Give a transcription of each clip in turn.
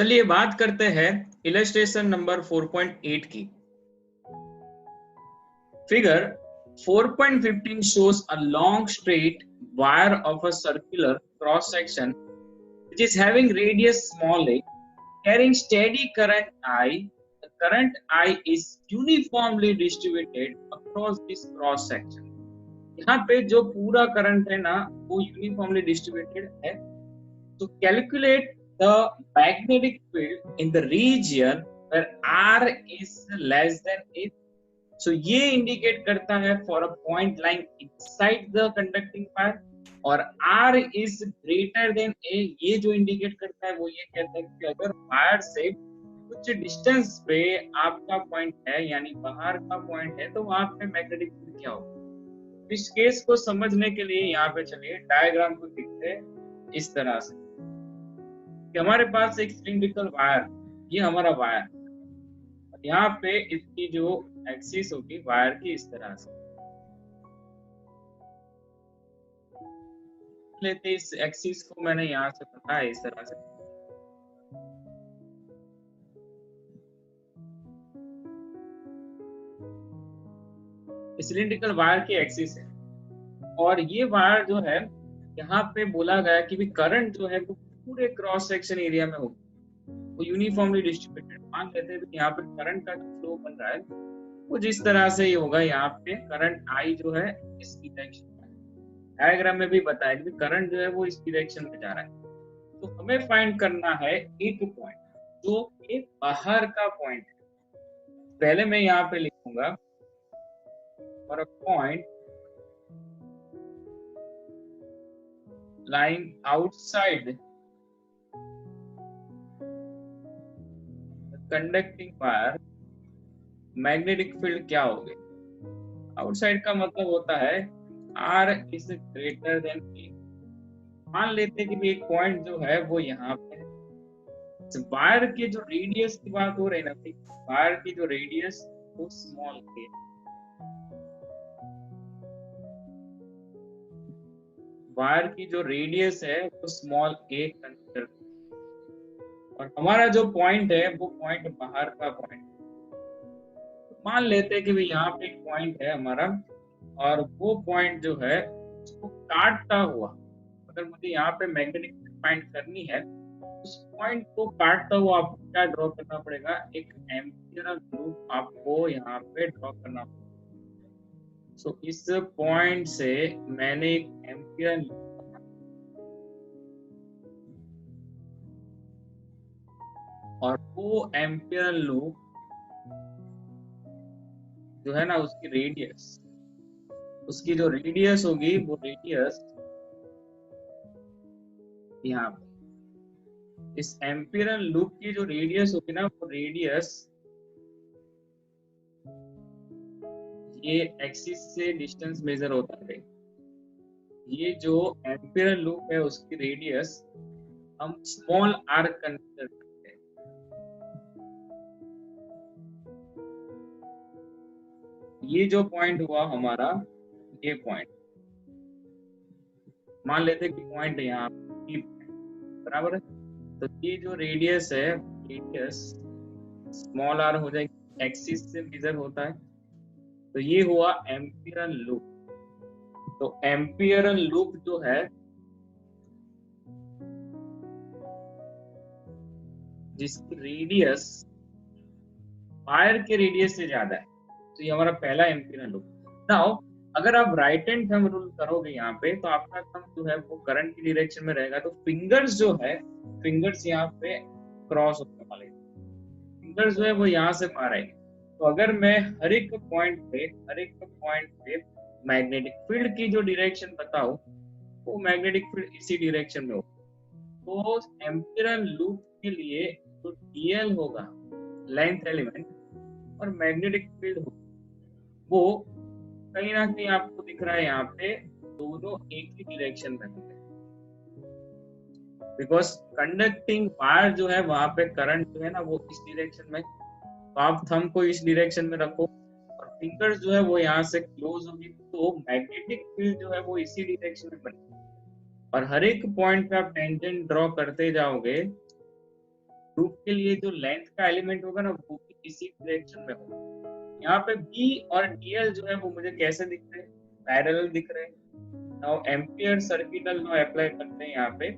चलिए बात करते हैं इलस्ट्रेशन नंबर 4.8 की। Figure 4.15 shows a long straight wire of a circular cross section which is having radius small a carrying steady current I. The current I is uniformly distributed across this cross section. यहाँ पे जो पूरा current है ना वो uniformly distributed है। तो calculate the magnetic field in the region where R is less than A. So ये indicate करता है for a point lying inside the conducting wire और R is greater than A। ये जो indicate करता है वो ये कहता है कि अगर वायर से कुछ डिस्टेंस पे आपका पॉइंट है यानी बाहर का पॉइंट है तो वहां पे मैग्नेटिक फील्ड क्या होगा। इस केस को समझने के लिए यहाँ पे चलिए डायग्राम को देखते हैं इस तरह से कि हमारे पास एक सिलिंड्रिकल वायर, ये हमारा वायर, यहाँ पे इसकी जो एक्सिस होगी वायर की इस तरह से लेते, इस एक्सिस को मैंने यहाँ से पता है इस तरह से। सिलिंड्रिकल वायर की एक्सिस है और ये वायर जो है यहाँ पे बोला गया कि भी करंट जो है वो पूरे क्रॉस सेक्शन एरिया में होगा, वो यूनिफॉर्मली डिस्ट्रीब्यूटेड। मान लेते हैं यहाँ पे करंट का जो फ्लो बन रहा है वो जिस तरह से ही होगा। यहाँ पे करंट आई जो है इस डायरेक्शन में, डायग्राम में भी बताया कि करंट जो है वो इस डायरेक्शन में जा रहा है। तो हमें फाइंड करना है एक पॉइंट जो एक बाहर का पॉइंट है। पहले मैं यहाँ पे लिखूंगा और point lying outside the conducting wire, magnetic field क्या होगी। आउटसाइड का मतलब होता है R is greater than A। मान लेते हैं कि एक पॉइंट जो है वो यहाँ पे वायर के जो रेडियस की बात हो रही है ना, वायर की जो रेडियस वो स्मॉल है, वायर की जो रेडियस है वो स्मॉल ए कंसिडर और हमारा जो पॉइंट है वो पॉइंट बाहर का पॉइंट। तो मान लेते हैं कि भाई यहाँ पे एक पॉइंट है हमारा और वो पॉइंट जो है उसको काटता हुआ, अगर मुझे यहाँ पे मैग्नेटिक फाइंड करनी है उस पॉइंट को काटता हुआ आपको क्या ड्रॉ करना पड़ेगा, एक एम्पियर लूप आपको यहाँ पे ड्रॉ करना पड़ेगा। सो इस पॉइंट से मैंने एक एम्पियर और वो एम्पियर लूप जो है ना उसकी रेडियस, उसकी जो रेडियस होगी वो रेडियस यहाँ पे इस एम्पियर लूप की जो रेडियस होगी ना वो रेडियस ये एक्सिस से डिस्टेंस मेजर होता है। ये जो एम्पियर लूप है उसकी रेडियस हम स्मॉल r कंसीडर करते हैं। ये जो पॉइंट हुआ हमारा, ये पॉइंट मान लेते हैं कि पॉइंट यहाँ बराबर है। तो ये जो रेडियस है, रेडियस स्मॉल r हो जाएगी, एक्सिस से मेजर होता है। तो ये हुआ एम्पियर लूप। तो एम्पियर लूप जो है जिसकी रेडियस वायर के रेडियस से ज्यादा है, तो ये हमारा पहला एम्पियर लूप। नाउ अगर आप राइट हैंड थंब रूल करोगे यहाँ पे तो आपका थंब जो है वो करंट की डायरेक्शन में रहेगा। तो फिंगर्स जो है, फिंगर्स यहाँ पे क्रॉस होने वाले, फिंगर्स जो है वो यहाँ से मारेंगे। तो अगर मैं हर एक पॉइंट पे मैग्नेटिक फील्ड की जो डायरेक्शन बताऊं वो मैग्नेटिक फील्ड इसी डायरेक्शन में होगा। तो एम्पियर लूप के लिए जो डीएल होगा लेंथ एलिमेंट और मैग्नेटिक फील्ड होगा वो कहीं ना कहीं आपको दिख रहा है यहाँ पे दोनों एक ही डायरेक्शन में होंगे, बिकॉज कंडक्टिंग वायर जो है वहां पे करंट जो है ना वो इस डायरेक्शन में। तो आप थंब को इस डायरेक्शन में रखो और फिंगर्स जो है वो यहाँ से क्लोज होगी, तो मैग्नेटिक फील्ड जो है वो इसी डायरेक्शन में बनेगी। और हर एक पॉइंट पे आप टेंजेंट ड्रॉ करते जाओगे लूप के लिए जो लेंथ का एलिमेंट होगा ना वो भी इसी डायरेक्शन में होगा। यहाँ पे B और DL जो है वो मुझे कैसे दिख रहे हैं, पैरेलल दिख रहे हैं। Now ampere circuital law apply करते हैं यहाँ पे।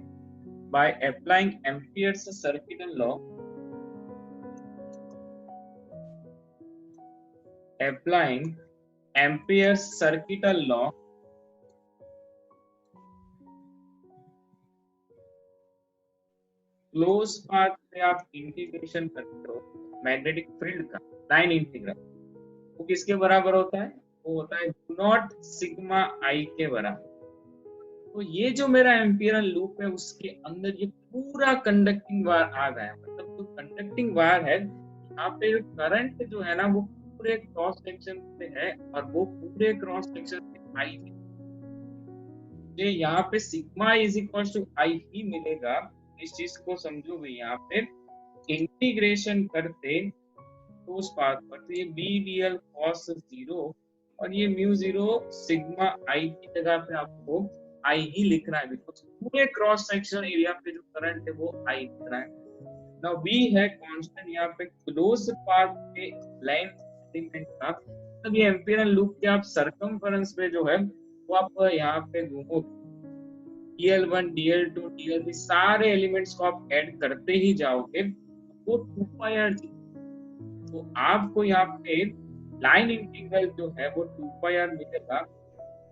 By applying amperes circuital law, applying Ampere's circuital law, close path से आप इंटीग्रेशन करते हो मैग्नेटिक फील्ड का लाइन इंटीग्रल, वो किसके बराबर होता है, वो होता है नॉट सिग्मा आई के बराबर। तो ये जो मेरा एम्पियरल लूप है उसके अंदर ये पूरा कंडक्टिंग वायर आ गया, मतलब जो कंडक्टिंग वायर है यहाँ पे करंट जो है ना वो पूरे क्रॉस सेक्शन पे है और वो पूरे क्रॉस सेक्शन पे आई है। मुझे यहाँ पे सिग्मा इज इक्वल टू आई ही मिलेगा। इस चीज को समझो भाई, यहाँ पे इंटीग्रेशन करते तो उस पाथ पर तो ये बी डी एल कॉस 0 और ये म्यू 0 सिग्मा आई की जगह पे आपको आई ही लिखना है, बिकॉज पूरे क्रॉस सेक्शन एरिया पे जो करंट है वो आई लिखना है। नाउ बी है कांस्टेंट यहाँ पे क्लोज पाथ के लेंथ एलिमेंट का, तब ये एम्पियरल लूप के आप सरकमफेरेंस पे जो है वो आप यहाँ पे घूमो DL1 DL2 DL3 सारे एलिमेंट्स को आप ऐड करते ही जाओगे वो 2πr। तो आपको यहाँ पे लाइन इंटीग्रल जो है वो 2πr मिलेगा।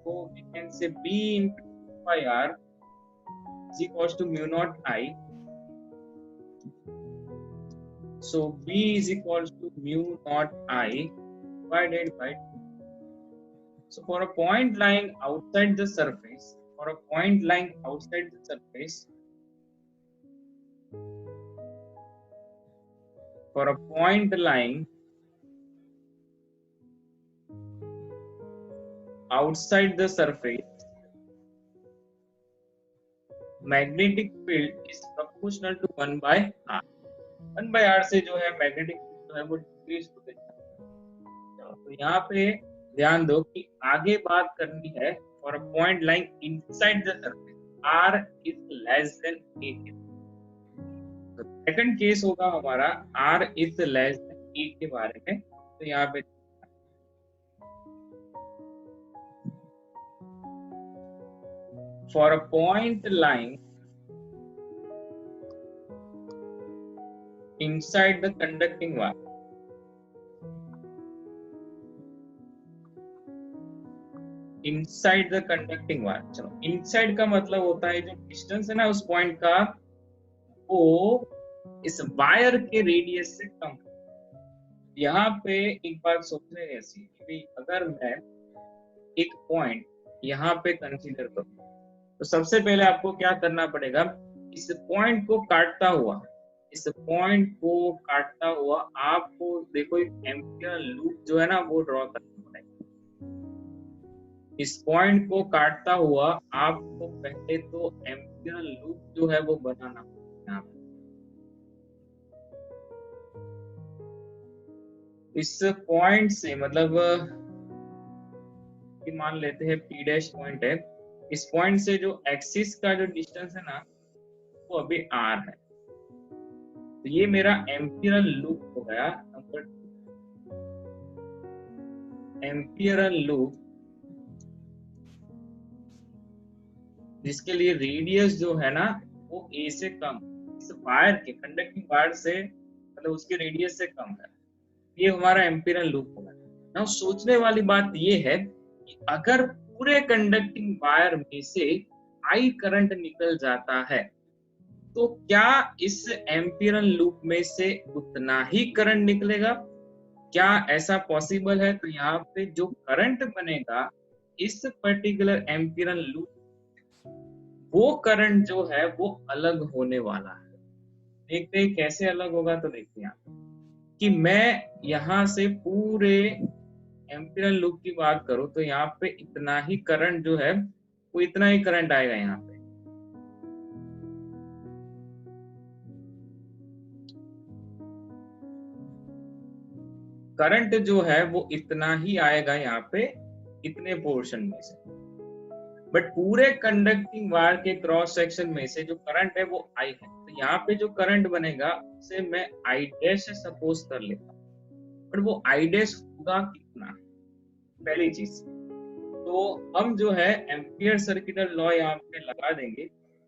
तो we can say b into 2πr is equals to mu naught I. So b is equals to mu naught I divided by 2. So for a point lying outside the surface, for a point lying outside the surface, for a point lying outside the surface, magnetic field is proportional to 1 by r. 1 by r से जो है magnetic field जो है वो decrease होते जाता है। तो यहाँ पे ध्यान दो कि आगे बात करनी है for a point lying inside the surface, r is less than a। तो सेकंड केस होगा हमारा r is less than a के बारे में। तो यहाँ पे for a point lying inside the conducting wire, inside the conducting wire. चलो इनसाइड का मतलब होता है जो डिस्टेंस है ना उस पॉइंट का वो इस वायर के रेडियस से कम है। यहाँ पे एक बात सोचने ऐसी कि अगर मैं एक पॉइंट यहाँ पे कंसीडर करूँ तो सबसे पहले आपको क्या करना पड़ेगा, इस पॉइंट को काटता हुआ, इस पॉइंट को काटता हुआ आपको देखो एक एम्पियर लूप जो है ना वो ड्रॉ करना पड़ेगा। इस पॉइंट को काटता हुआ आपको पहले तो एम्पियर लूप जो है वो बनाना पड़ेगा। इस पॉइंट से मतलब कि मान लेते हैं P डैश पॉइंट है, इस पॉइंट से जो एक्सिस का जो डिस्टेंस है ना वो अभी r है। तो ये मेरा एम्पियरल लूप हो गया नंबर 2। एम्पियरल लूप जिसके लिए रेडियस जो है ना वो a से कम, इस वायर के कंडक्टिंग वायर से मतलब उसके रेडियस से कम है, ये हमारा एम्पियरल लूप होगा। ना सोचने वाली बात ये है कि अगर पूरे कंडक्टिंग वायर में से I करंट निकल जाता है तो क्या इस एम्पियरल लूप में से उतना ही करंट निकलेगा, क्या ऐसा पॉसिबल है? तो यहाँ पे जो करंट बनेगा इस पर्टिकुलर एम्पियरल लूप, वो करंट जो है वो अलग होने वाला है। देखते हैं कैसे अलग होगा। तो देखते हैं कि मैं यहाँ से पूरे एम्पियरल लूप की बात करूं तो यहाँ पे इतना ही करंट जो है वो इतना ही करंट आएगा। यहाँ पे करंट जो है वो इतना ही आएगा यहाँ पे इतने पोर्शन में से, बट पूरे कंडक्टिंग वायर के क्रॉस सेक्शन में से जो करंट है वो I है। तो तो यहाँ पे जो करंट बनेगा उसे मैं आई डैश से सपोज कर लेता हूँ, बट वो आई डैश होगा कितना, पहली चीज। तो हम जो है एम्पियर सर्किटल लॉ यहाँ पे लगा देंगे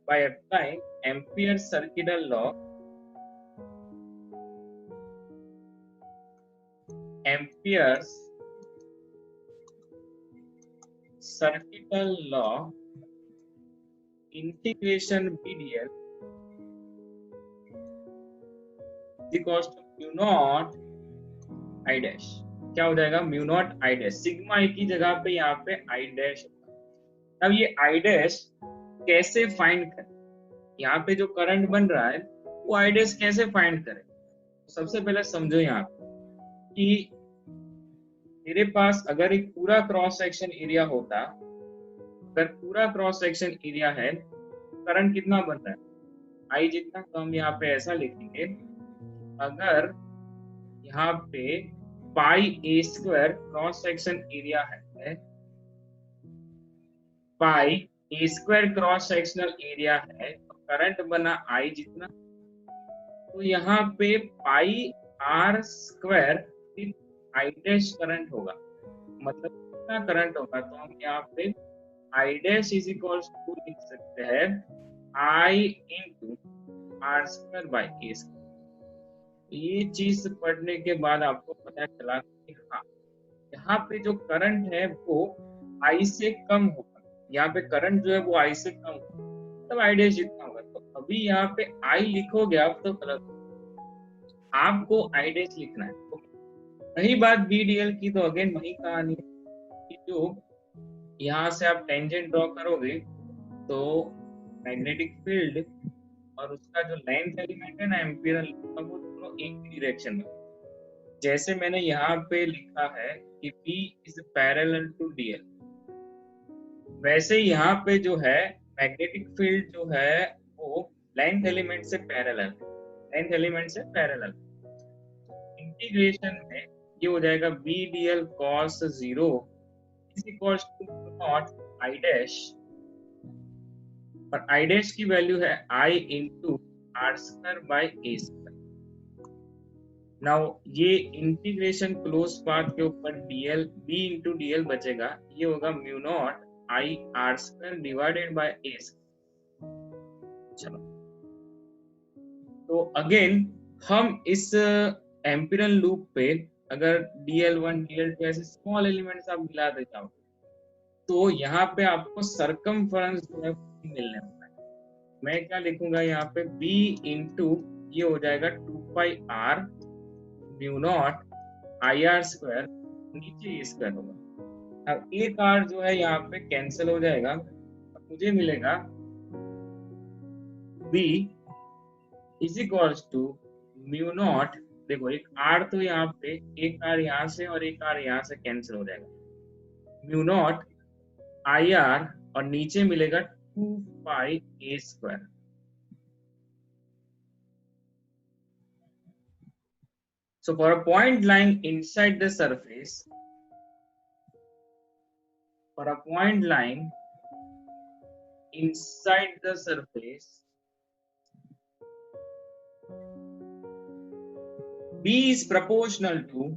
by applying ampere circuital law, ampere circuital law integration BDL equals to mu not I dash. क्या हो जाएगा, mu not I dash, sigma E की जगह पे यहाँ पे आई डैश। अब ये आई डैश कैसे फाइंड करें, यहाँ पे जो करंट बन रहा है वो आई डैश कैसे फाइंड करें। सबसे पहले समझो यहाँ पे कि मेरे पास अगर एक पूरा क्रॉस सेक्शन एरिया होता, अगर पूरा क्रॉस सेक्शन एरिया है, करंट कितना बन रहा है, आई जितना, तो हम यहाँ पे ऐसा लिखेंगे, अगर यहाँ पे pi a square cross section area है, pi a square cross sectional area है, तो करंट बना आई जितना, तो यहाँ पे pi r square I dash current होगा, मतलब कितना करंट होगा, तो हम यहाँ पे I dash is equals to लिख सकते हैं I into r square by a square. ये चीज पढ़ने के बाद आपको पता चला कि हाँ, यहाँ पे जो करंट है वो आई से कम होगा, यहाँ पे करंट जो है वो आई से कम होगा, तब आई डैश जितना होगा। तो अभी यहाँ पे आई लिखोगे आप तो गलत, आपको आई डैश लिखना है। तो रही बात BDL की, तो अगेन वही कहानी है कि जो यहाँ से आप टेंजेंट ड्रॉ करोगे तो मैग्नेटिक फील्ड और उसका जो लेंथ एलिमेंट है ना एम्पिरिकल, वो दोनों एक ही डायरेक्शन में। जैसे मैंने यहाँ पे लिखा है कि B is parallel to DL, वैसे यहाँ पे जो है मैग्नेटिक फील्ड जो है वो लेंथ एलिमेंट से पैरेलल, लेंथ एलिमेंट से पैरेलल। इंटीग्रेशन में ये हो जाएगा BDL cos 0 is equals to not I dash, और आई डैश की वैल्यू है I into r square by a square. Now ये इंटीग्रेशन क्लोज पाथ के ऊपर DL B इंटू DL बचेगा, ये होगा mu not I r square divided by a square. चलो, तो अगेन हम इस एम्पिरिकल लूप पे अगर DL1 DL2 ऐसे स्मॉल एलिमेंट्स आप मिलाते जाओ, तो यहाँ पे आपको सरकमफरेंस जो है मिलने वाला है। मैं क्या लिखूंगा यहाँ पे, B इंटू ये हो जाएगा 2 पाई r mu naught I r square, नीचे ये स्क्वायर होगा। अब एक r जो है यहाँ पे कैंसिल हो जाएगा, मुझे मिलेगा B is equals to mu naught, देखो एक r तो यहाँ पे, एक r यहाँ से और एक r यहाँ से कैंसिल हो जाएगा, म्यू नॉट आई आर और नीचे मिलेगा 2 पाई a square. So for a point lying inside the surface, for a point lying inside the surface, B is proportional to,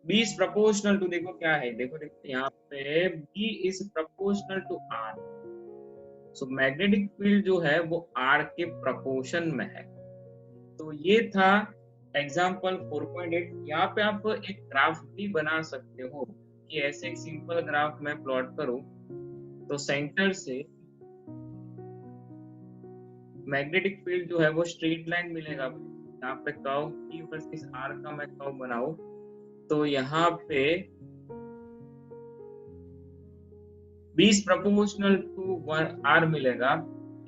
B is proportional to, देखो क्या है, देखो यहाँ पे B is proportional to R. So magnetic field जो है वो R के proportion में है। तो ये था एग्जाम्पल 4.8। यहाँ पे आप एक ग्राफ भी बना सकते हो कि ऐसे एक सिंपल ग्राफ में प्लॉट करूं, तो सेंटर से मैग्नेटिक फील्ड जो है वो स्ट्रेट लाइन मिलेगा। यहाँ पे कर्व P वर्सेस R का मैं कर्व बनाऊं, तो यहाँ पे B is proportional to R मिलेगा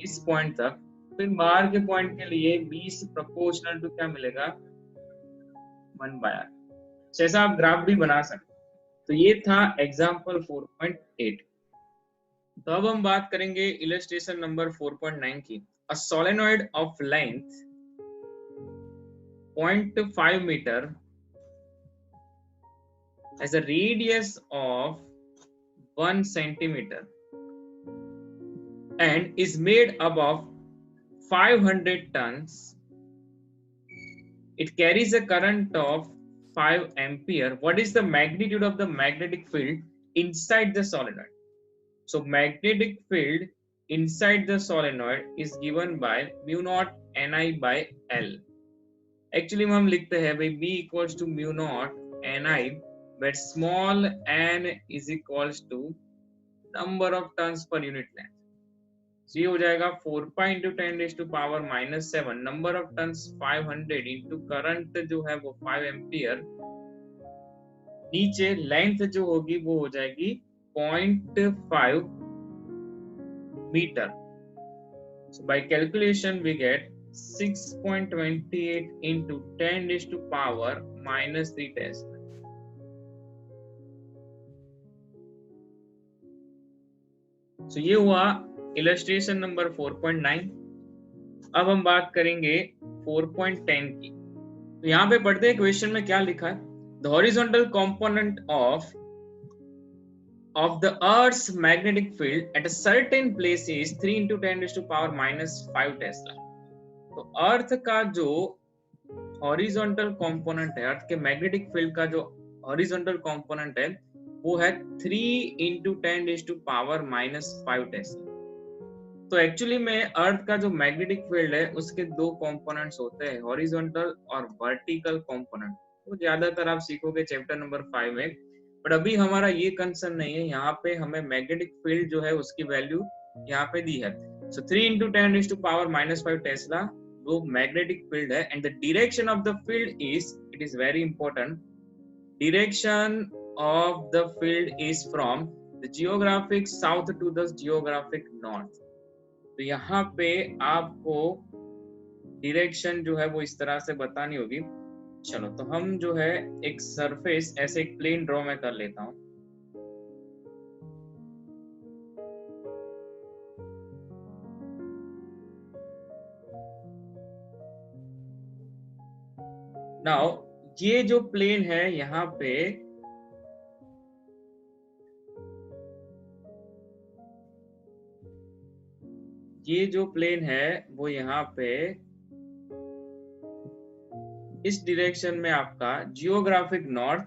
इस पॉइंट तक, फिर बाहर के पॉइंट के लिए B is proportional to क्या मिलेगा, 1/r। जैसा आप ग्राफ भी बना सकते। तो ये था एग्जाम्पल 4.8। तो अब हम बात करेंगे इलस्ट्रेशन नंबर 4.9 की। A solenoid of length 0.5 metre has a radius of 1 centimeter and is made up of 500 tons. It carries a current of 5 ampere. What is the magnitude of the magnetic field inside the solenoid? So magnetic field inside the solenoid is given by mu naught Ni by L. Actually हम लिखते हैं भाई B equals to mu naught Ni, where small n is equals to number of tons per unit length. So ये हो जाएगा 4 pi into 10 raised to power minus 7, number of tons 500 into current जो है वो 5 एम्पियर, नीचे length जो होगी वो हो जाएगी 0.5 metre. So by calculation we get 6.28 into 10 raised to power minus 3 Tesla. So ये हुआ इलस्ट्रेशन नंबर 4.9. अब हम बात करेंगे 4.10 की. तो यहाँ पे पढ़ते हैं क्वेश्चन में क्या लिखा है. The horizontal component of the Earth's magnetic field at a certain place is 3 into 10 raised to power minus 5 Tesla. तो अर्थ का जो हॉरिजॉन्टल कंपोनेंट है, अर्थ के मैग्नेटिक फील्ड का जो हॉरिजॉन्टल कंपोनेंट है वो है 3 into 10 raised to power minus 5 Tesla. तो एक्चुअली में अर्थ का जो मैग्नेटिक फील्ड है उसके दो कंपोनेंट्स होते हैं, हॉरिजॉन्टल और वर्टिकल कंपोनेंट. वो ज्यादातर आप सीखोगे चैप्टर नंबर 5 में, बट अभी हमारा ये कंसर्न नहीं है. यहाँ पे हमें मैग्नेटिक फील्ड जो है उसकी वैल्यू यहाँ पे दी है. So 3 into 10 raised to power minus 5 tesla वो मैग्नेटिक फील्ड है. And the direction of the field is, it is very important, direction of the field is from the geographic south to the geographic north. तो यहाँ पे आपको direction जो है वो इस तरह से बतानी होगी. चलो तो हम जो है एक सरफेस, ऐसे एक प्लेन ड्रॉ में कर लेता हूं. नाउ ये जो प्लेन है यहाँ पे ये जो प्लेन है वो यहाँ पे इस डायरेक्शन में आपका जियोग्राफिक नॉर्थ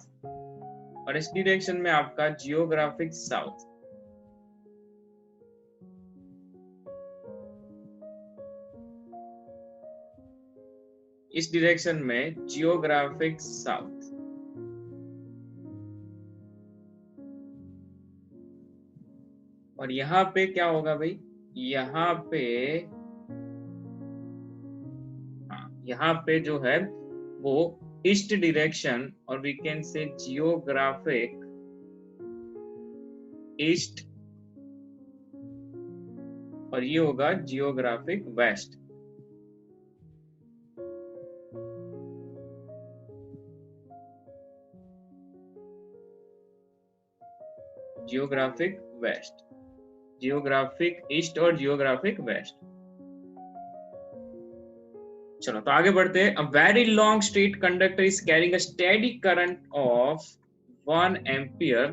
और इस डायरेक्शन में आपका जियोग्राफिक साउथ. इस डायरेक्शन में जियोग्राफिक साउथ. और यहाँ पे क्या होगा भाई, यहाँ पे जो है वो ईस्ट डायरेक्शन, और we can say geographic east, और ये होगा geographic west. Geographic west, geographic east और जियोग्राफिक वेस्ट. चलो तो आगे बढ़ते हैं. A very long straight conductor is carrying a steady current of 1 ampere.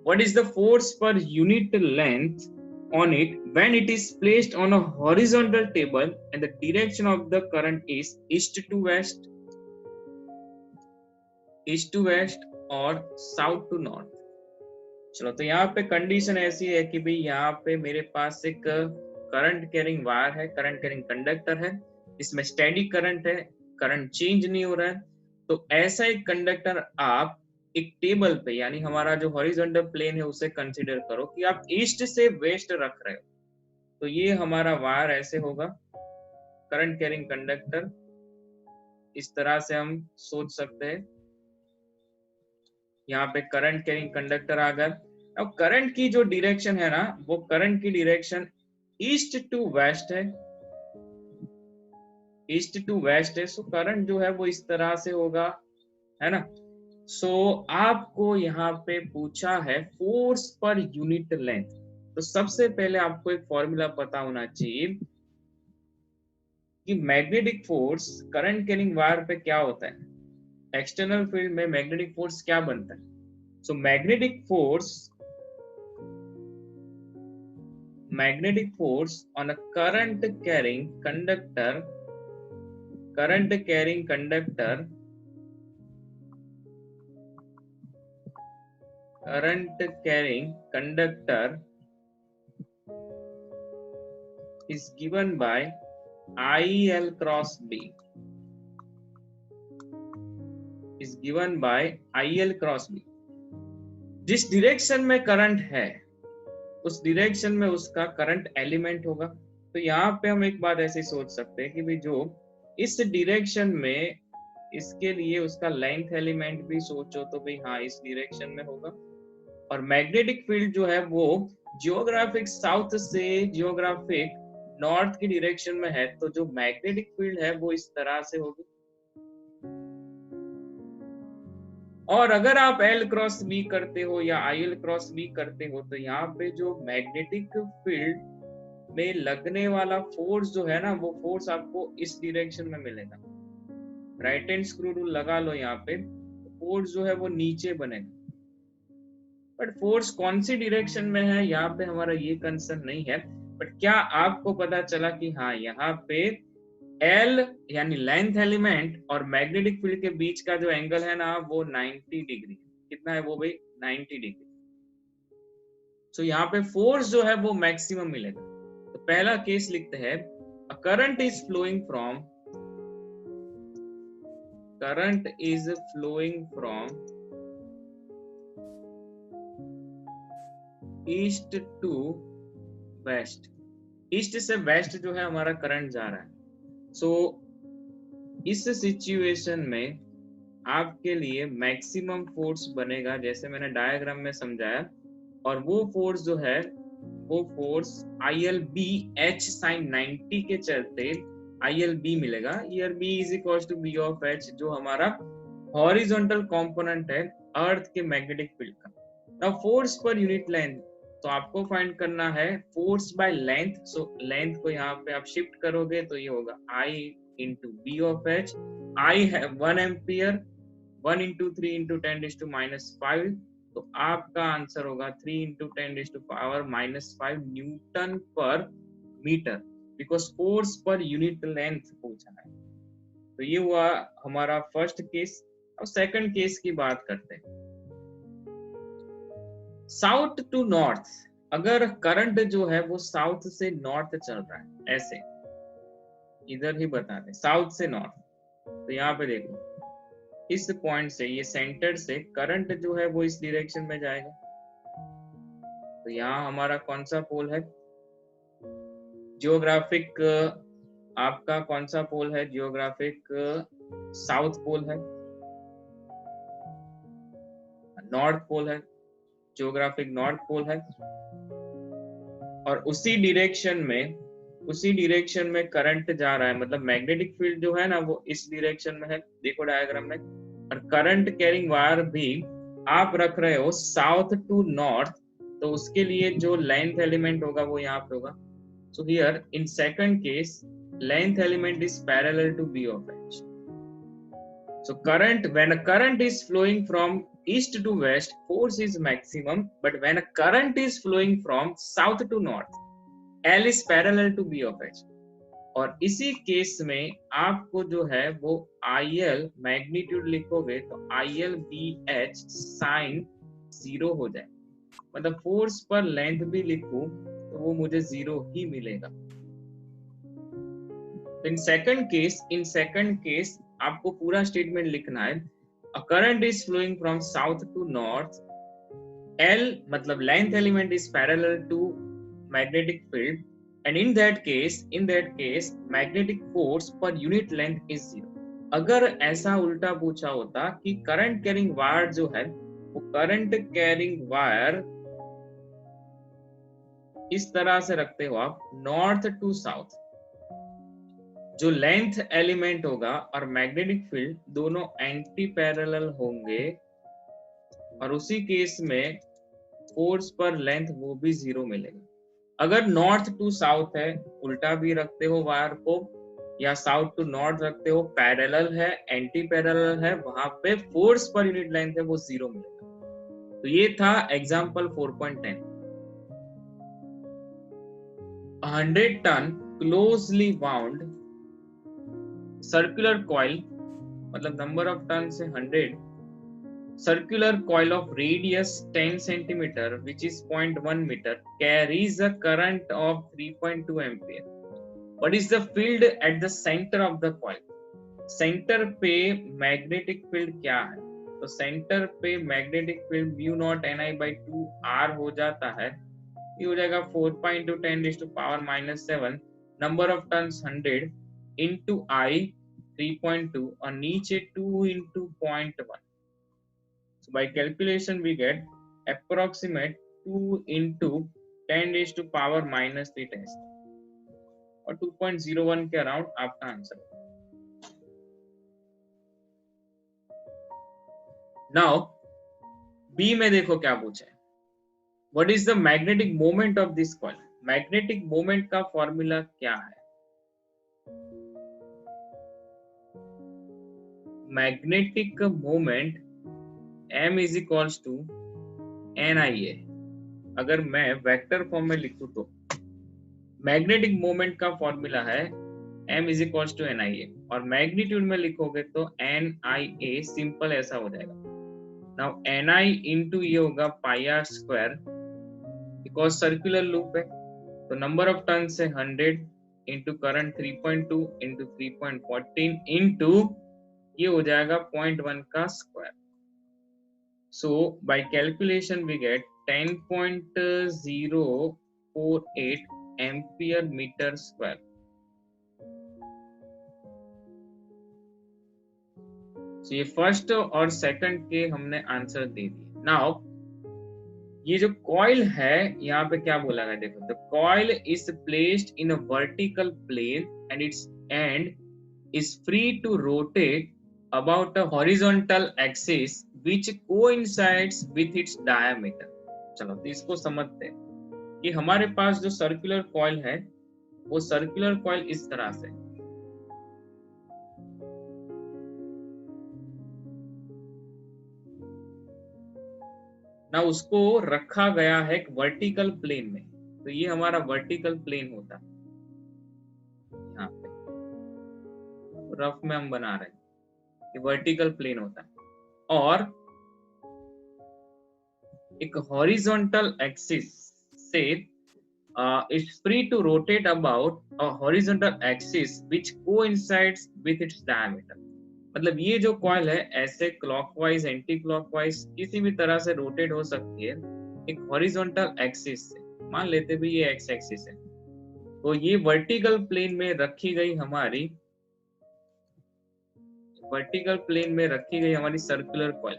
What is the force per unit length on it when it is placed on a horizontal table and the direction of the current is east to west और south to north. चलो तो यहाँ पे condition ऐसी है कि भाई यहाँ पे मेरे पास एक करंट कैरिंग वायर है, करंट कैरिंग कंडक्टर है, इसमें स्टेडी करंट है, करंट चेंज नहीं हो रहा है. तो ऐसा एक कंडक्टर आप एक टेबल पे, यानी हमारा जो हॉरिजॉन्टल प्लेन है उसे कंसीडर करो कि आप ईस्ट से वेस्ट रख रहे हो. तो ये हमारा वायर ऐसे होगा, करंट कैरिंग कंडक्टर. इस तरह से हम सोच सकते हैं. यहाँ पे करंट कैरिंग कंडक्टर आ गया. अब करंट की जो डायरेक्शन है ना, वो करंट की डायरेक्शन ईस्ट टू वेस्ट है, ईस्ट टू वेस्ट है. सो करंट जो है वो इस तरह से होगा, है ना. सो आपको यहाँ पे पूछा है फोर्स पर यूनिट लेंथ. तो सबसे पहले आपको एक फॉर्मूला पता होना चाहिए कि magnetic force current carrying wire पे क्या होता है. एक्सटर्नल फील्ड में मैग्नेटिक फोर्स क्या बनता है. So magnetic magnetic force on a current carrying conductor is given by IL cross B. जिस डायरेक्शन में करंट है उस डायरेक्शन में उसका करंट एलिमेंट होगा। तो यहाँ पे हम एक बात ऐसे सोच सकते हैं कि भाई जो इस डायरेक्शन में, इसके लिए उसका लेंथ एलिमेंट भी सोचो तो भाई हाँ इस डायरेक्शन में होगा। और मैग्नेटिक फील्ड जो है वो जियोग्राफिक साउथ से जियोग्राफिक नॉर्थ की डायरेक्शन में है, तो जो मैग्नेटिक फील्ड है वो इस तरह से होगी। और अगर आप L क्रॉस B करते हो या IL क्रॉस B करते हो तो यहाँ पे जो मैग्नेटिक फील्ड में लगने वाला फोर्स जो है ना, वो फोर्स आपको इस डायरेक्शन में मिलेगा। राइट हैंड स्क्रू रूल लगा लो, यहाँ पे फोर्स जो है वो नीचे बनेगा। बट फोर्स कौन सी डायरेक्शन में है यहाँ पे हमारा ये कंसर्न नहीं है। बट क्या आपको पता चला कि हाँ यहाँ पे L यानी लेंथ एलिमेंट और मैग्नेटिक फील्ड के बीच का जो एंगल है ना वो 90 डिग्री। कितना है वो भाई? 90 डिग्री। तो यहाँ पे फोर्स जो है वो मैक्सिमम मिलेगा। तो पहला केस लिखते हैं, a current is flowing from east to west. East से वेस्ट जो है हमारा करंट जा रहा है। सो इस सिचुएशन में आपके लिए मैक्सिमम फोर्स बनेगा जैसे मैंने डायग्राम में समझाया, और वो फोर्स जो है वो फोर्स ILB H sin 90 के चलते ILB मिलेगा। Here B is equals to B of H, जो हमारा हॉरिजॉन्टल कंपोनेंट है अर्थ के मैग्नेटिक फील्ड का। Now force per unit length, तो आपको फाइंड करना है force by length. So length को यहाँ पे आप शिफ्ट करोगे तो ये होगा I into B of H। I है 1 एम्पियर, 1 into 3 into 10⁻⁵, तो आपका आंसर होगा 3 into 10⁻⁻5 newton per metre, because force per unit length पूछा है। तो ये हुआ हमारा फर्स्ट केस। अब सेकंड केस की बात करते हैं। साउथ टू नॉर्थ, अगर करंट जो है वो साउथ से नॉर्थ चल रहा है, ऐसे इधर ही बता दें साउथ से नॉर्थ, तो यहाँ पे देखो इस पॉइंट से, ये सेंटर से करंट जो है वो इस डायरेक्शन में जाएगा। तो यहाँ हमारा कौन सा पोल है? जियोग्राफिक आपका कौन सा पोल है? जियोग्राफिक साउथ पोल है, नॉर्थ पोल है, जियोग्राफिक नॉर्थ पोल है। और उसी डायरेक्शन में करंट जा रहा है, मतलब मैग्नेटिक फील्ड जो है ना वो इस डायरेक्शन में है, देखो डायग्राम में। और करंट कैरिंग वायर भी आप रख रहे हो साउथ टू नॉर्थ, तो उसके लिए जो लेंथ एलिमेंट होगा वो यहाँ पे होगा। So here in second case length element is parallel to B of H। So when a current is flowing from east to west, force is maximum, but when a current is flowing from south to north, L is parallel to B of H। और इसी case में आपको जो है वो IL magnitude लिखोगे तो ILBH sign 0 हो जाए, मतलब फोर्स पर लेंथ भी लिखूं तो वो मुझे 0 ही मिलेगा। इन सेकंड केस आपको पूरा स्टेटमेंट लिखना है। A current is flowing from south to north, L मतलब length element is parallel to magnetic field, and in that case magnetic force per unit length is 0। अगर ऐसा उल्टा पूछा होता कि करंट कैरिंग वायर जो है वो करंट कैरिंग वायर इस तरह से रखते हो आप नॉर्थ टू साउथ, जो लेंथ एलिमेंट होगा और मैग्नेटिक फील्ड दोनों एंटी पैरेलल होंगे, और उसी केस में फोर्स पर लेंथ वो भी 0 मिलेगा। अगर नॉर्थ टू साउथ है, उल्टा भी रखते हो वायर को, या साउथ टू नॉर्थ रखते हो, पैरेलल है एंटी पैरेलल है, वहां पे फोर्स पर यूनिट लेंथ है वो 0 मिलेगा। तो ये था example 4.10। 100-ton closely wound circular coil, मतलब number of tons से 100 circular coil of radius 10 centimeter, which is 0.1 meter, carries a current of 3.2 ampere. What is the field at the center of the coil? Centre पे magnetic field क्या है? तो centre पे magnetic field mu naught Ni/2 R हो जाता है. ये हो जाएगा 4.10⁻⁻⁷ number of turns 100 into I 3.2 और नीचे 2 into 0.1. So by calculation we get approximate 2 into 10⁻⁻³ test और 2.01 के अराउंड आपका आंसर. Now B में देखो क्या पूछा है. What is the magnetic moment of this coil? Magnetic moment का फॉर्मूला क्या है? Magnetic moment M is equals to NIA. अगर मैं वेक्टर फॉर्म में लिखूं तो मैग्नेटिक मोमेंट का फॉर्मूला है M is equals to NIA और मैग्नीट्यूड में लिखोगे तो NIA. सिंपल ऐसा हो जाएगा. Now Ni into ये होगा pi square, because circular loop है तो नंबर ऑफ टर्न से 100 इंटू करंट 3.2 इंटू 3.14 इंटू ये हो जाएगा 0.1 का square. So by calculation we get 10.048 ampere metre square. So, ये फर्स्ट और सेकंड के हमने आंसर दे दिए. नाउ ये जो कॉइल है यहाँ पे क्या बोला गया देखो. The coil is placed in a vertical plane and its end is free to rotate about a horizontal axis which coincides with its diameter. चलो तो इसको समझते हैं कि हमारे पास जो सर्कुलर कॉइल है वो सर्कुलर कॉइल इस तरह से ना उसको रखा गया है एक वर्टिकल प्लेन में. तो ये हमारा वर्टिकल प्लेन होता है. यहाँ पे रफ में हम बना रहे हैं ये वर्टिकल प्लेन होता है और एक हॉरिजॉन्टल एक्सिस से it's free to rotate about a horizontal axis which coincides with its diameter. मतलब ये जो कॉइल है ऐसे क्लॉकवाइज एंटी क्लॉकवाइज किसी भी तरह से रोटेट हो सकती है एक हॉरिजॉन्टल एक्सिस से. मान लेते भी ये एक्स एक्सिस है तो ये वर्टिकल प्लेन में रखी गई हमारी सर्कुलर कॉइल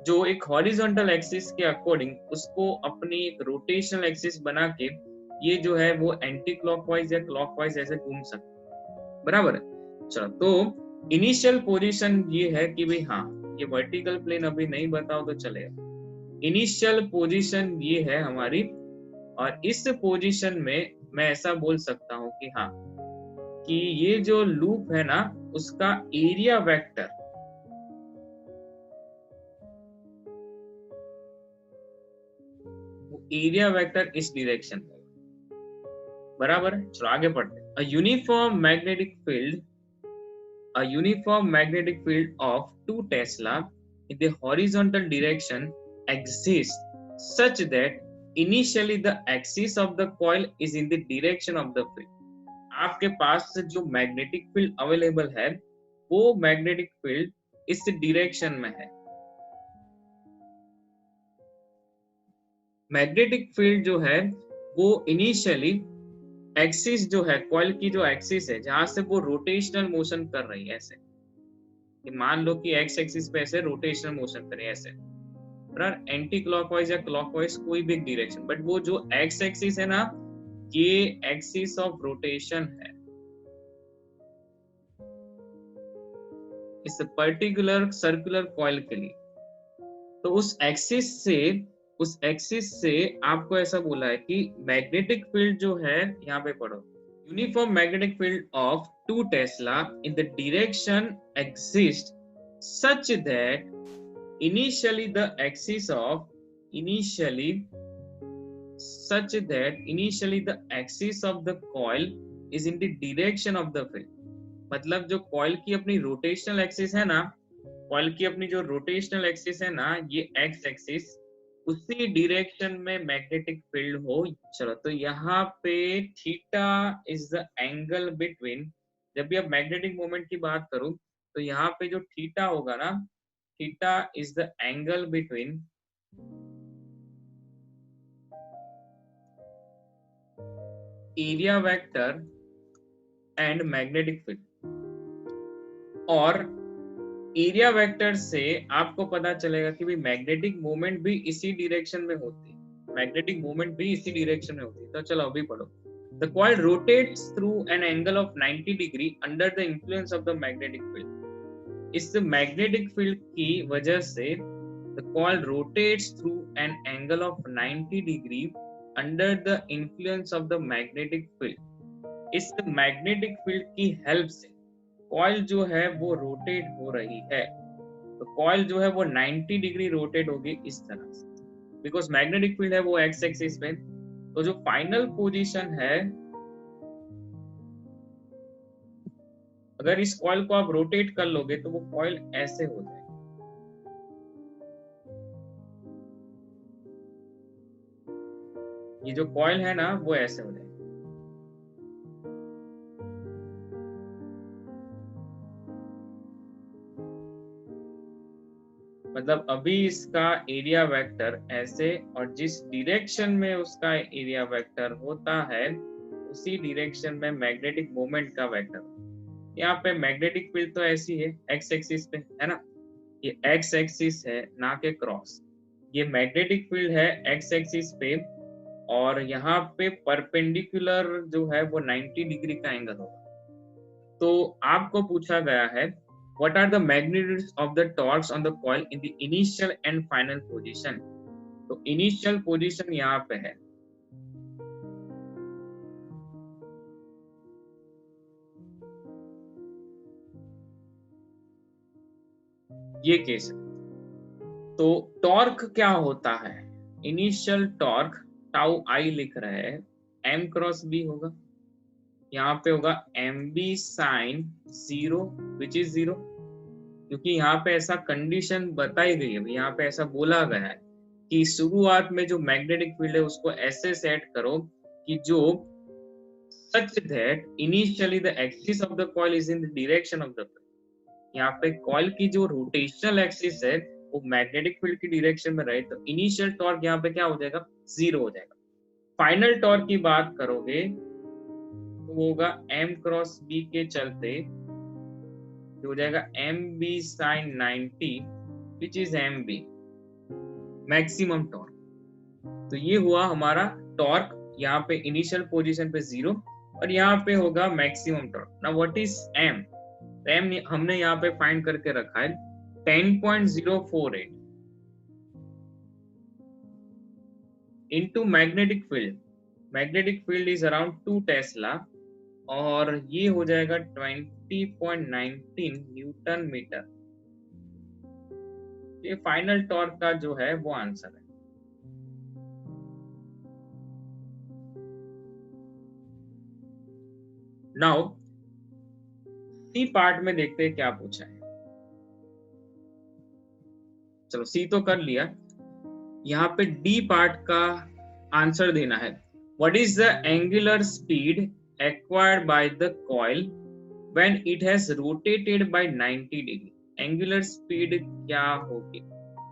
जो एक हॉरिजॉन्टल एक्सिस के अकॉर्डिंग उसको अपनी एक रोटेशनल एक्सिस बना के ये जो है वो एंटी क्लॉकवाइज या क्लॉकवाइज ऐसे घूम सकते. बराबर है. चलो तो इनिशियल पोजीशन ये है कि भाई हाँ ये वर्टिकल प्लेन अभी नहीं बताओ तो चलेगा. इनिशियल पोजीशन ये है हमारी और इस पोजीशन में मैं ऐसा बोल सकता हूं कि हाँ कि ये जो लूप है ना उसका एरिया वेक्टर इस डायरेक्शन में. बराबर है. चलो आगे बढ़ते हैं. A uniform magnetic field of 2 Tesla in the horizontal direction exists such that initially the axis of the coil is in the direction of the field. आपके पास जो मैग्नेटिक फील्ड अवेलेबल है वो मैग्नेटिक फील्ड इस direction में है. Magnetic field जो है वो इनिशियली एक्सिस जो है कॉइल की जो एक्सिस है जहां से वो रोटेशनल मोशन कर रही है ऐसे कि मान लो कि एक्स एक्सिस पे ऐसे रोटेशनल मोशन करे ऐसे एंटी क्लॉकवाइज या क्लॉकवाइज कोई भी डायरेक्शन. बट वो जो एक्स एक्सिस है ना ये एक्सिस ऑफ रोटेशन है इस पर्टिकुलर सर्कुलर कॉइल के लिए. तो उस एक्सिस से आपको ऐसा बोला है कि मैग्नेटिक फील्ड जो है यहाँ पे पढ़ो. Uniform magnetic field of 2 Tesla in the direction exist such that initially the axis such that initially the axis of the coil is in the direction of the field. मतलब जो coil की अपनी rotational axis है ना, coil की अपनी जो rotational axis है ना, ये एक्स एक्सिस, उसी डायरेक्शन में मैग्नेटिक फील्ड हो। चलो, तो यहाँ पे theta is the angle between, जब भी आप मैग्नेटिक मोमेंट की बात करूं तो यहाँ पे जो थीटा होगा ना, theta is the angle between area vector and magnetic field. और एरिया वेक्टर से आपको पता चलेगा कि भाई मैग्नेटिक मोमेंट भी इसी डायरेक्शन में होती है, मैग्नेटिक मोमेंट भी इसी डायरेक्शन में होती है। तो चलो अभी पढ़ो। The coil rotates through an angle of 90 degree under the influence of the magnetic field. इस मैग्नेटिक फील्ड की वजह से the coil rotates through an angle of 90 degree under the influence of the magnetic field. इस magnetic field की help से coil जो है वो रोटेट हो रही है। तो कॉइल जो है वो 90 डिग्री रोटेट होगी इस तरह से, बिकॉज मैग्नेटिक फील्ड है वो एक्स एक्सिस पे। तो जो फाइनल पोजीशन है, अगर इस कॉइल को आप रोटेट कर लोगे तो वो कॉइल ऐसे हो जाएगी। ये जो कॉइल है ना वो ऐसे हो जाएगी। मतलब अभी इसका एरिया वेक्टर ऐसे, और जिस डायरेक्शन में उसका एरिया वेक्टर होता है उसी डायरेक्शन में मैग्नेटिक मोमेंट का वेक्टर। यहाँ पे मैग्नेटिक फील्ड तो ऐसी है एक्स एक्सिस पे, है ना, ये एक्स एक्सिस है ना के क्रॉस। ये मैग्नेटिक फील्ड है एक्स एक्सिस पे, और यहाँ पे परपेंडिकुलर जो है वो 90 डिग्री का एंगल होगा। तो आपको पूछा गया है what are the magnitudes of the torques on the coil in the initial and final position। तो initial position यहाँ पे है, ये केस है। तो टॉर्क क्या होता है, इनिशियल टॉर्क टाउ आई लिख रहे हैं, एम क्रॉस बी होगा। यहाँ पे होगा m B sine 0 which is 0, क्योंकि यहाँ पे ऐसा कंडीशन बताई गई है, यहाँ पे ऐसा बोला गया है कि शुरुआत में जो मैग्नेटिक फील्ड है उसको ऐसे सेट करो कि जो such that initially the axis of the coil is in the direction of the field। यहाँ पे कॉइल की जो रोटेशनल एक्सिस है वो मैग्नेटिक फील्ड की डायरेक्शन में रहे, तो इनिशियल टॉर्क यहाँ पे क्या हो जाएगा, 0 हो जाएगा। फाइनल टॉर्क की बात करोगे तो वो होगा m क्रॉस b के चलते हो जाएगा m B sine 90 which is m B maximum torque. तो ये हुआ हमारा टॉर्क, यहाँ पे इनिशियल पोजीशन पे 0 और यहाँ पे होगा maximum torque. Now what is m? m हमने यहाँ पे फाइंड करके रखा है 10.048 into magnetic field. Magnetic field is around 2 Tesla और ये हो जाएगा 20.19 न्यूटन मीटर। ये फाइनल टॉर्क का जो है वो आंसर है। नाउ सी पार्ट में देखते हैं क्या पूछा है। चलो सी तो कर लिया, यहाँ पे डी पार्ट का आंसर देना है। What is the angular speed acquired by the coil when it has rotated bye 90 degree. Angular speed क्या होगी?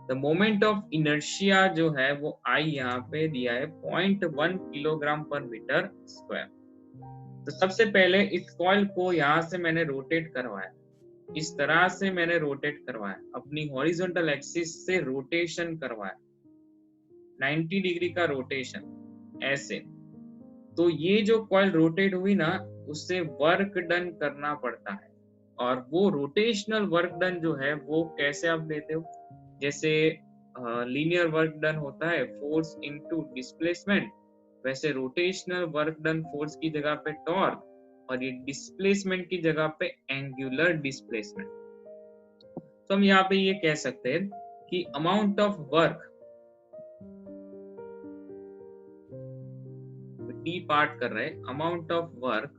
द मोमेंट ऑफ इनर्शिया जो है वो आई यहाँ पे दिया है 0.1 किलोग्राम पर मीटर स्क्वायर। तो सबसे पहले इस कॉइल को यहाँ से मैंने रोटेट करवाया, इस तरह से मैंने रोटेट करवाया, अपनी हॉरिजॉन्टल एक्सिस से रोटेशन करवाया, 90 डिग्री का रोटेशन ऐसे। तो ये जो कॉइल रोटेट हुई ना, उससे वर्क डन करना पड़ता है, और वो रोटेशनल वर्क डन जो है वो कैसे आप लेते हो, जैसे लीनियर वर्क डन होता है फोर्स इनटू डिस्प्लेसमेंट, वैसे रोटेशनल वर्क डन फोर्स की जगह पे टॉर्क और ये डिस्प्लेसमेंट की जगह पे एंगुलर डिस्प्लेसमेंट। तो हम यहाँ पे ये कह सकते हैं कि amount of work D part कर रहे हैं, amount of work,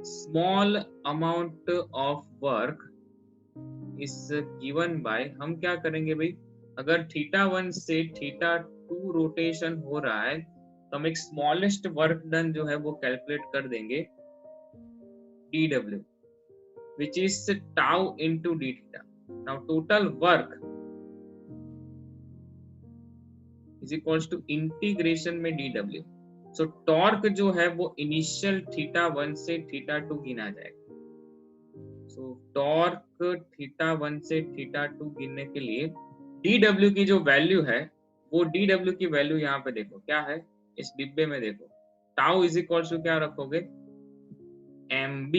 small amount of work is given by, हम क्या करेंगे भाई, अगर θ1 से θ2 रोटेशन हो रहा है तो हम एक स्मॉलेस्ट वर्क डन जो है वो कैलकुलेट कर देंगे, dw which is tau into d theta. Now total work is equals to integration में dw. So torque जो है वो इनिशियल θ1 से θ2 गिना जाएगा. So torque θ1 से θ2 गिनने के लिए dw की जो वैल्यू है वो dw की वैल्यू यहाँ पे देखो क्या है, इस डिब्बे में देखो, टाउ इज इक्वल टू क्या रखोगे, mb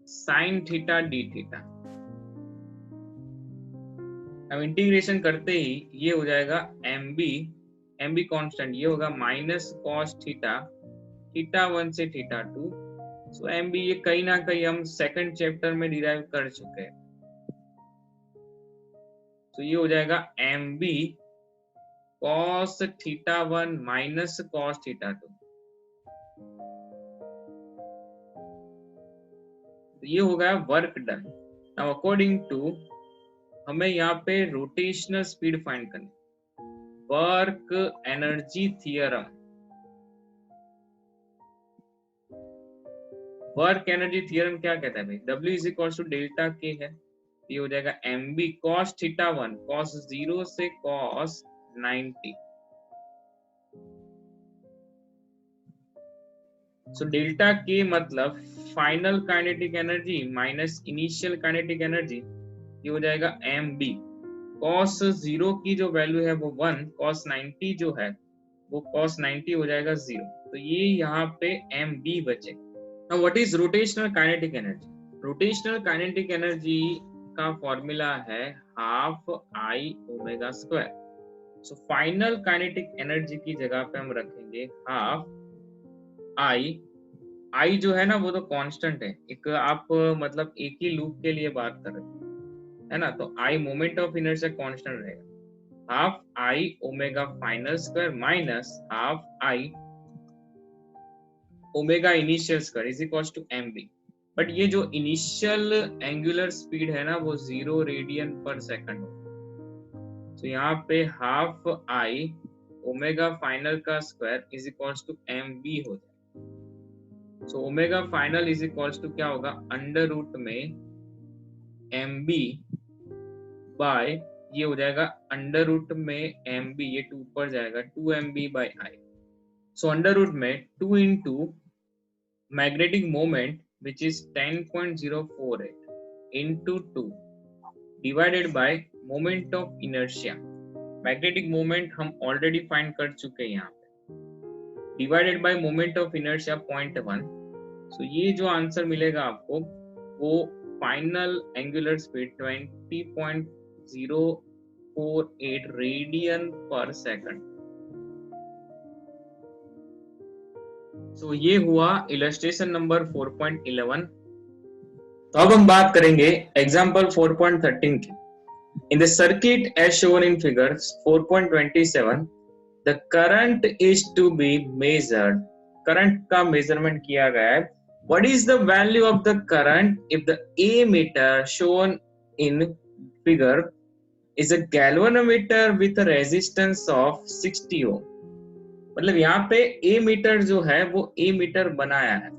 sin theta D theta. अब इंटीग्रेशन करते ही ये हो जाएगा mb कांस्टेंट, ये होगा माइनस कॉस थीटा, θ1 से θ2. सो mb ये कहीं ना कहीं हम सेकंड चैप्टर में डिराइव कर चुके हैं. तो ये हो जाएगा mb cos θ1 माइनस cos θ2. तो ये हो गया work done. Now according to हमें यहाँ पे रोटेशनल स्पीड फाइंड करनी, work energy theorem. Work energy theorem क्या कहता है भाई, W is equal to delta K है. ये हो जाएगा mb cos θ1 cos 0 से cos 90. सो डेल्टा के मतलब final kinetic energy minus initial kinetic energy. ये हो जाएगा mb cos 0 की जो वैल्यू है वो 1, cos 90 जो है वो cos 90 हो जाएगा 0. तो ये यहाँ पे mb बचे. Now what is rotational kinetic energy? Rotational kinetic energy का फॉर्मूला है half I omega square. So final kinetic energy की जगह पे हम रखेंगे हाफ I जो है ना वो तो कांस्टेंट है, एक आप मतलब एक ही लूप के लिए बात कर रहे है ना, तो I moment of inertia constant रहेगा, half I omega final square minus half I omega initial square is equal to mb. But ये जो इनिशियल एंगुलर स्पीड है ना वो 0 रेडियन पर सेकंड हो. तो यहाँ पे हाफ I ओमेगा फाइनल का square is equal to mb हो जाए. So omega final is equal to क्या होगा, अंडर रूट में mb बाय ये हो जाएगा अंडर रूट में mb, ये 2 पर जाएगा 2mb by I. So under root में 2 into magnetic moment which is 10.048 into 2 divided by moment of inertia. Magnetic moment हम ऑलरेडी फाइंड कर चुके हैं यहाँ पे, divided by moment of inertia 0.1. सो ये जो आंसर मिलेगा आपको वो फाइनल एंगुलर स्पीड 20.048 रेडियन पर सेकंड. तो ये हुआ इलस्ट्रेशन नंबर 4.11. तो अब हम बात करेंगे एग्जांपल 4.13 की. In the circuit as shown in figure 4.27 the current is to be measured. Current का मेजरमेंट किया गया है. What is the value of the current if the ammeter shown in figure is a galvanometer with a resistance of 60 ohm. मतलब यहाँ पे ए metre जो है वो ए मीटर बनाया है,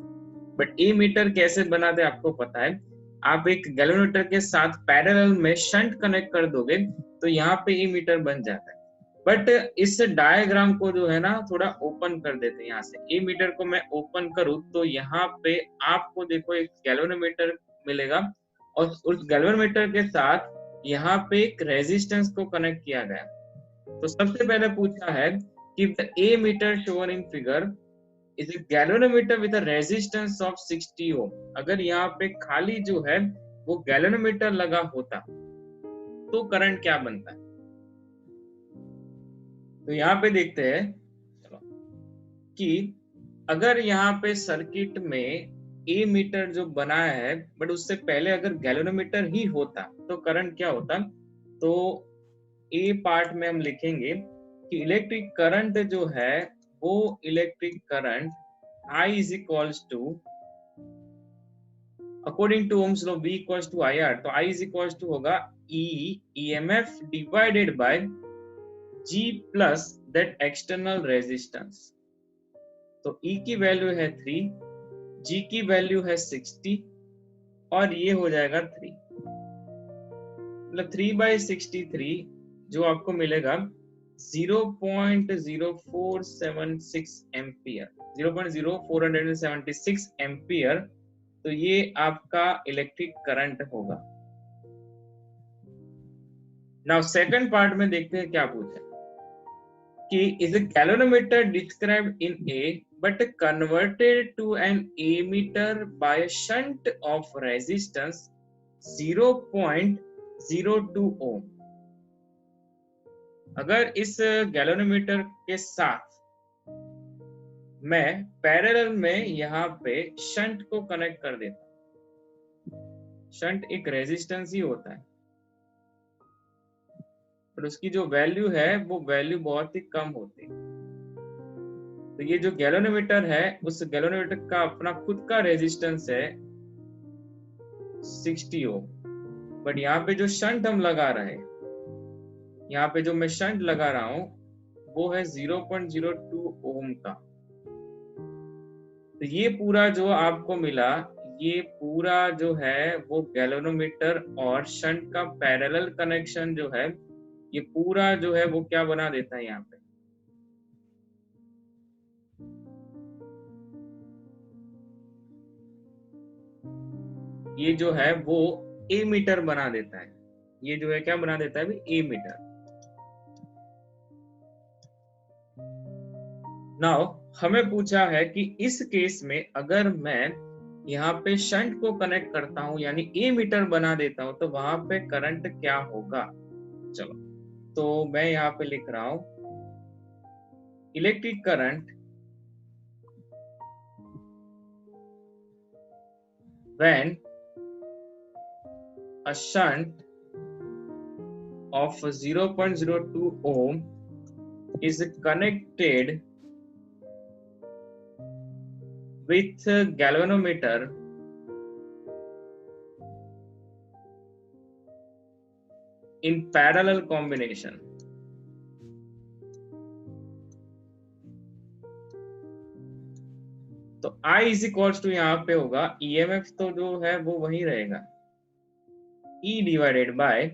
बट ए मीटर कैसे बनाते आपको पता है, आप एक गैल्वेनोमीटर के साथ पैरेलल में शंट कनेक्ट कर दोगे तो यहाँ पे ए मीटर बन जाता है. बट इस डायग्राम को जो है ना थोड़ा ओपन कर देते हैं. यहाँ से ए मीटर को मैं ओपन करूँ तो यहाँ पे आपको देखो एक गैल्वेनोमीटर मिलेगा और उस गैल्वेनोमीटर के साथ यहाँ पे एक रेजिस्टेंस को कनेक्ट किया गया. तो सबसे पहले पूछा है कि the ammeter shown in figure is a galvanometer with a resistance of 60 ohm. अगर यहाँ पे खाली जो है वो गैल्वेनोमीटर लगा होता तो करंट क्या बनता है. तो यहाँ पे देखते हैं कि अगर यहाँ पे सर्किट में ए मीटर जो बनाया है बट उससे पहले अगर गैल्वेनोमीटर ही होता तो करंट क्या होता. तो ए पार्ट में हम लिखेंगे कि इलेक्ट्रिक करंट जो है वो electric current I is equals to, according to Ohm's law, V equals to IR, तो I is equals to होगा E EMF divided by G plus that external resistance। तो E की वैल्यू है 3, G की value है 60 और ये हो जाएगा 3, मतलब 3/63 जो आपको मिलेगा 0.0476 एम्पियर, 0.0476 एम्पियर। तो ये आपका इलेक्ट्रिक करंट होगा। नाउ सेकंड पार्ट में देखते हैं क्या पूछा कि is a galvanometer described in a but converted to an ammeter by shunt of resistance 0.02 ohm. अगर इस गैल्वेनोमीटर के साथ मैं पैरेलल में यहाँ पे शंट को कनेक्ट कर देता, शंट एक रेजिस्टेंस ही होता है, पर उसकी जो वैल्यू है वो वैल्यू बहुत ही कम होती है। तो ये जो गैल्वेनोमीटर है, उस गैल्वेनोमीटर का अपना खुद का रेजिस्टेंस है 60 ओम, बट यहाँ पे जो शंट हम लगा रहे हैं, यहाँ पे जो मैं शंट लगा रहा हूं वो है 0.02 ओम का। तो ये पूरा जो आपको मिला, ये पूरा जो है वो गैल्वेनोमीटर और शंट का पैरेलल कनेक्शन जो है, ये पूरा जो है वो क्या बना देता है, यहाँ पे ये जो है वो ए मीटर बना देता है। ये जो है क्या बना देता है, ए मीटर। नाउ हमें पूछा है कि इस केस में अगर मैं यहाँ पे शंट को कनेक्ट करता हूं, यानी ए मीटर बना देता हूं, तो वहां पे करंट क्या होगा। चलो, तो मैं यहाँ पे लिख रहा हूं electric current when a shunt of 0.02 ohm is connected with a galvanometer in parallel combination। तो I इज इक्वल्स टू यहाँ पे होगा EMF, तो जो है वो वही रहेगा E डिवाइडेड बाय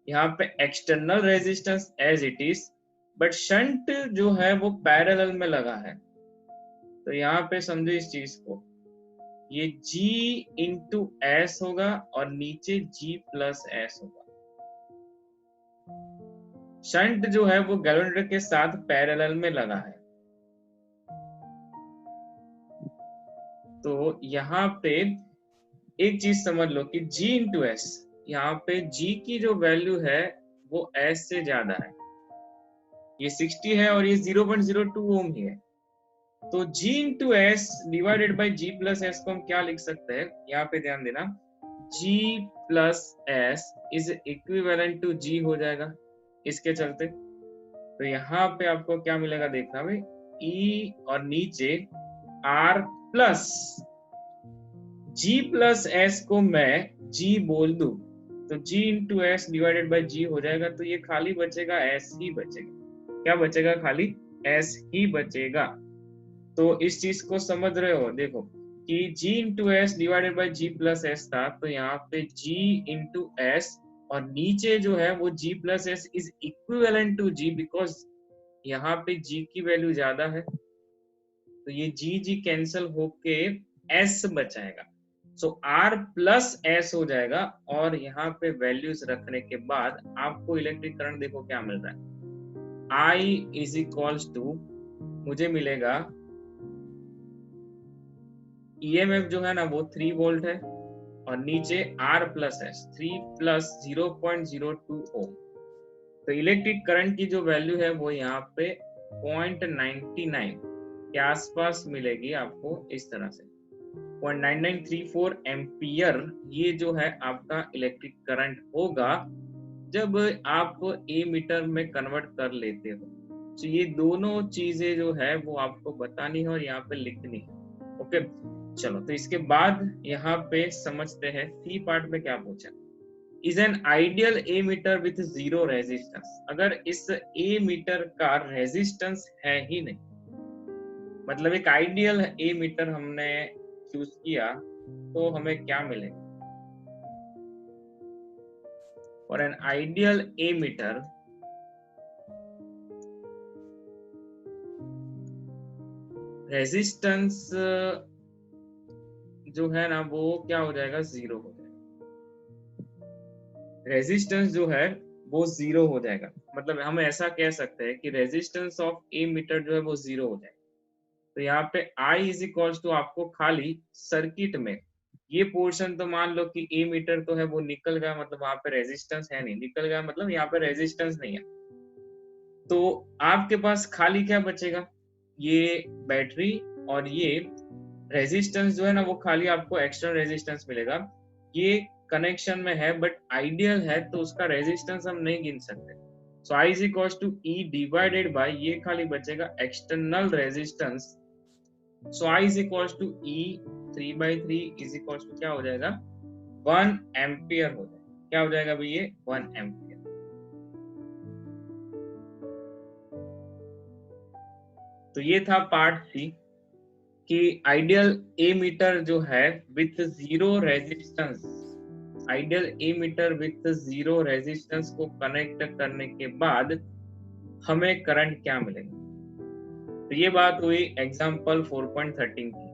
यहाँ पे external resistance as it is, but shunt जो है वो पैरेलल में लगा है। तो यहाँ पे समझो इस चीज को, ये G इंटू एस होगा और नीचे G प्लस एस होगा। शंट जो है वो गैल्वेनोमीटर के साथ पैरेलल में लगा है। तो यहाँ पे एक चीज समझ लो कि G इंटू एस, यहाँ पे G की जो वैल्यू है वो S से ज्यादा है। ये 60 है और ये 0.02 ओम ही है। तो G into S divided by G plus S को हम क्या लिख सकते हैं, यहाँ पे ध्यान देना, G plus S is equivalent to G हो जाएगा इसके चलते। तो यहाँ पे आपको क्या मिलेगा देखना भाई, E और नीचे R plus G plus S को मैं G बोल दूं तो G into S divided by G हो जाएगा। तो ये खाली बचेगा S ही बचेगा। क्या बचेगा, खाली S ही बचेगा। तो इस चीज को समझ रहे हो, देखो कि G into S divided by G plus S था, तो यहाँ पे G इंटू एस और नीचे जो है वो G plus S is equivalent to G, because यहाँ पे G की वैल्यू ज्यादा है। तो ये G कैंसिल होके S बचाएगा, सो R प्लस S हो जाएगा। और यहाँ पे वैल्यूज रखने के बाद आपको इलेक्ट्रिक करंट देखो क्या मिल रहा है, I इज इक्वल्स टू मुझे मिलेगा EMF जो है ना वो 3 वोल्ट है और नीचे R प्लस एस 3 प्लस 0.02 ओम। तो इलेक्ट्रिक करंट की जो वैल्यू है वो यहाँ पे 0.99 के आसपास मिलेगी आपको, इस तरह से 0.9934 एम्पियर। ये जो है आपका इलेक्ट्रिक करंट होगा जब आप ए मीटर में कन्वर्ट कर लेते हो। तो ये दोनों चीजें जो है वो आपको बतानी है और यहाँ पे लिखनी है। ओके, चलो तो इसके बाद यहाँ पे समझते हैं सी पार्ट में क्या पूछा। Is an ideal ammeter with zero resistance. अगर इस ए मीटर का रेजिस्टेंस है ही नहीं, मतलब एक आइडियल ए मीटर हमने चूज किया, तो हमें क्या मिलेगा। और एन आइडियल ए मीटर रेजिस्टेंस जो है ना वो क्या हो जाएगा, जीरो हो जाएगा। रेजिस्टेंस जो है वो जीरो हो जाएगा, मतलब हम ऐसा कह सकते हैं कि रेजिस्टेंस ऑफ ए मीटर जो है वो जीरो हो जाएगा। तो यहाँ पे I इज इक्वल्स टू आपको खाली सर्किट में ये पोर्शन तो मान लो कि ए मीटर तो है वो निकल गया, मतलब वहां पे रेजिस्टेंस है नहीं, निकल गया मतलब यहाँ पे रेजिस्टेंस नहीं है। तो आपके पास खाली क्या बचेगा, ये बैटरी और ये रेजिस्टेंस जो है ना वो खाली आपको एक्सटर्नल रेजिस्टेंस मिलेगा। ये कनेक्शन में है बट आइडियल है तो उसका रेजिस्टेंस हम नहीं गिन सकते। So I is equals to E divided by ये खाली बचेगा external resistance. So I is equals to E 3/3 is equals to क्या हो जाएगा, 1 एम्पियर हो जाएगा। क्या हो जाएगा भाई, ये 1 एम्पियर। तो ये था पार्ट सी कि आइडियल ए मीटर जो है with zero resistance, ideal ammeter with zero resistance को कनेक्ट करने के बाद हमें करंट क्या मिलेगा। तो ये बात हुई एग्जांपल 4.13 की।